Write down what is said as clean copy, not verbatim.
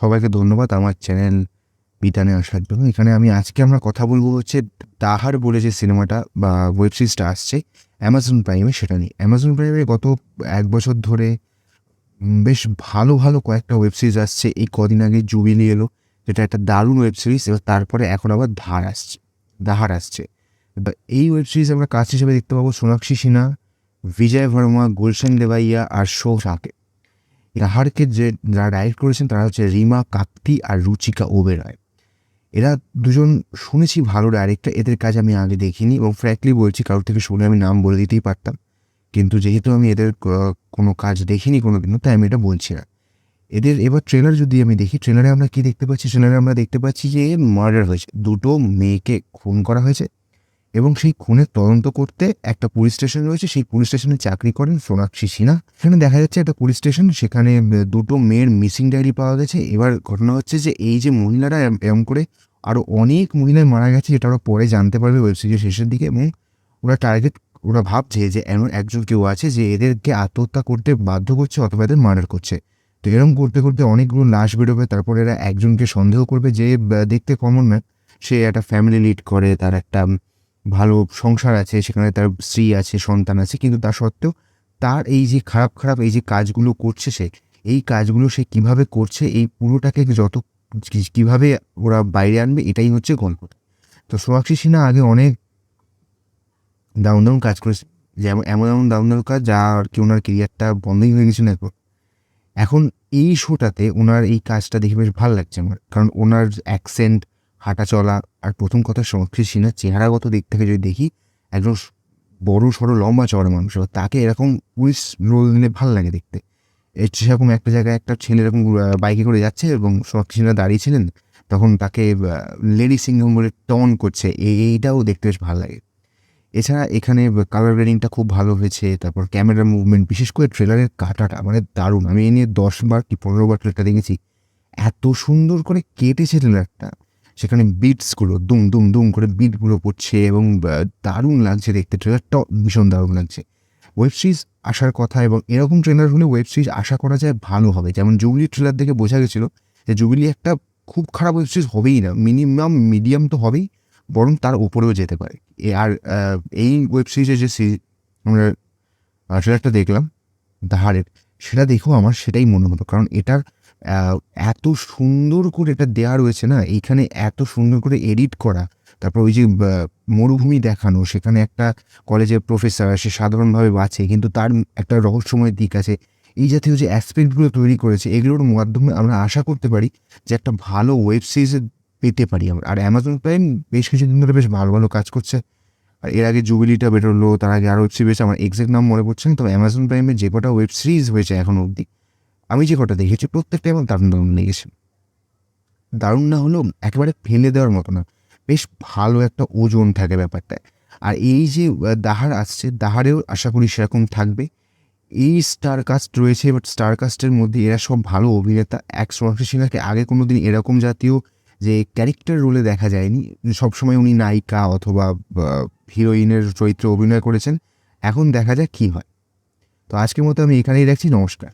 সবাইকে ধন্যবাদ আমার চ্যানেল বিতানে আসার জন্য। এখানে আজকে আমরা কথা বলবো হচ্ছে দাহার বলে যে সিনেমাটা বা ওয়েব সিরিজটা আসছে অ্যামাজন প্রাইমে, সেটা নিয়ে। অ্যামাজন প্রাইমে গত ১ বছর ধরে বেশ ভালো, ভালো কয়েকটা ওয়েব সিরিজ আসছে। এই কদিন আগে জুবিলি এলো, যেটা একটা দারুণ ওয়েব সিরিজ। এবার তারপরে এখন আবার দাহার আসছে। এবার এই ওয়েব সিরিজ আমরা কাস্ট হিসেবে দেখতে পাবো সোনাক্ষী সিনহা, বিজয় ভার্মা, গুলশান দেবাইয়া আর সোহরাকে। দাহারকে যারা ডাইরেক্ট করেছেন তারা হচ্ছে রিমা কাপ্তি আর রুচিকা ওবেরয়। এরা দুজন শুনেছি ভালো ডাইরেক্টর, এদের কাজ আমি আগে দেখিনি এবং ফ্র্যাঙ্কলি বলছি কারোর থেকে শুনে আমি নাম বলে দিতেই পারতাম, কিন্তু যেহেতু আমি এদের কোনো কাজ দেখিনি কোনোদিনও, তাই আমি এটা বলছি না। এদের এবার ট্রেলার যদি আমি দেখি, ট্রেলারে আমরা কি দেখতে পাচ্ছি? ট্রেলারে আমরা দেখতে পাচ্ছি যে মার্ডার হয়েছে, দুটো মেয়েকে খুন করা হয়েছে এবং সেই খুনের তদন্ত করতে একটা পুলিশ স্টেশন রয়েছে। সেই পুলিশ স্টেশনে চাকরি করেন সোনাক্ষী সিনহা। সেখানে দেখা যাচ্ছে একটা পুলিশ স্টেশন, সেখানে দুটো মেয়ের মিসিং ডায়েরি পাওয়া গেছে। এবার ঘটনা হচ্ছে যে এই যে মহিলারা এরম করে আরও অনেক মহিলায় মারা গেছে, যেটা ওরা পরে জানতে পারবে ওয়েব সিরিজের শেষের দিকে। এবং ওরা ভাবছে যে এমন একজন কেউ আছে যে এদেরকে আত্মহত্যা করতে বাধ্য করছে অথবা এদের মার্ডার করছে। তো এরকম করতে করতে অনেকগুলো লাশ বেরোবে, তারপরে এরা একজনকে সন্দেহ করবে যে দেখতে কমন ম্যান, সে একটা ফ্যামিলি লিড করে, তার একটা ভালো সংসার আছে, সেখানে তার স্ত্রী আছে, সন্তান আছে, কিন্তু তা সত্ত্বেও তার এই যে খারাপ এই যে কাজগুলো করছে এই কাজগুলো সে কীভাবে করছে, এই পুরোটাকে কীভাবে ওরা বাইরে আনবে, এটাই হচ্ছে গল্পটা। তো সোনাক্ষী সিনহা আগে অনেক দারুণ কাজ করেছে, যেমন এমন দারুণ কাজ যা আর কি ওনার কেরিয়ারটা বন্ধই হয়ে গেছিল। এখন এই শোটাতে ওনার এই কাজটা দেখে বেশ ভালো লাগছে আমার, কারণ ওনার অ্যাকসেন্ট, হাঁটা চলা, আর প্রথম কথা সোনাক্ষী সিনহার চেহারাগত দিক থেকে যদি দেখি, একজন বড় সড়ো লম্বা চওড়া মানুষ, এবার তাকে এরকম পুলিশ রোল নিলে ভালো লাগে দেখতে। সেরকম একটা জায়গায় একটা ছেলে এরকম বাইকে করে যাচ্ছে এবং সোনাক্ষী সিনহা দাঁড়িয়ে ছিলেন, তখন তাকে লেডি সিংহম বলে টন করছে, এইটাও দেখতে বেশ ভালো লাগে। এছাড়া এখানে কালার গ্রেডিংটা খুব ভালো হয়েছে, তারপর ক্যামেরার মুভমেন্ট, বিশেষ করে ট্রেলারের কাটাটা মানে দারুণ। আমি এই নিয়ে 10 বার কি 15 বার ট্রেলারটা দেখেছি। এত সুন্দর করে কেটেছে ট্রেলারটা, সেখানে বিটসগুলো দুম দুম দুম করে বিটগুলো পড়ছে এবং দারুণ লাগছে দেখতে। ট্রেলারটাও ভীষণ দারুণ লাগছে। ওয়েব সিরিজ আসার কথা, এবং এরকম ট্রেলার হলে ওয়েব সিরিজ আশা করা যায় ভালো হবে। যেমন জুবিলির ট্রেলার দেখে বোঝা গেছিলো যে জুবিলি একটা খুব খারাপ ওয়েব সিরিজ হবেই না, মিডিয়াম তো হবেই, বরং তার উপরেও যেতে পারে। আর এই ওয়েব সিরিজের যে আমরা ট্রেলারটা দেখলাম দাহারের, সেটা দেখেও আমার সেটাই মনে হলো, কারণ এটার এত সুন্দর করে এটা দেওয়া রয়েছে না, এইখানে এত সুন্দর করে এডিট করা। তারপর ওই যে মরুভূমি দেখানো, সেখানে একটা কলেজের প্রফেসর, সে সাধারণভাবে বাঁচে, কিন্তু তার একটা রহস্যময় দিক আছে। এই জাতীয় যে অ্যাসপেক্টগুলো তৈরি করেছে, এগুলোর মাধ্যমে আমরা আশা করতে পারি যে একটা ভালো ওয়েব সিরিজ পেতে পারি আমরা। আর অ্যামাজন প্রাইম বেশ কিছুদিন ধরে বেশ ভালো ভালো কাজ করছে। আর এর আগে জুবিলিটা বেরোলো, তার আগে আরও ওয়েব সিরিজ, আমার এক্সাক্ট নাম মনে পড়ছে না। তবে অ্যামাজন প্রাইমে যে কটা ওয়েব সিরিজ হয়েছে এখনও অবধি, আমি যে কটা দেখেছি প্রত্যেকটাই আমার দারুণ লেগেছে। দারুণ না হলেও একেবারে ফেলে দেওয়ার মতো না, বেশ ভালো একটা ওজন থাকে ব্যাপারটায়। আর এই যে দাহার আসছে, দাহারেও আশা করি সেরকম থাকবে। এই স্টার কাস্ট রয়েছে, বাট স্টার কাস্টের মধ্যে এরা সব ভালো অভিনেতা। সোনাক্ষী সিনহাকে আগে কোনো দিন এরকম জাতীয় যে ক্যারেক্টার রোলে দেখা যায়নি। সবসময় উনি নায়িকা অথবা হিরোইনের চরিত্রে অভিনয় করেছেন। এখন দেখা যাক কী হয়। তো আজকের মতো আমি এখানেই রাখছি। নমস্কার।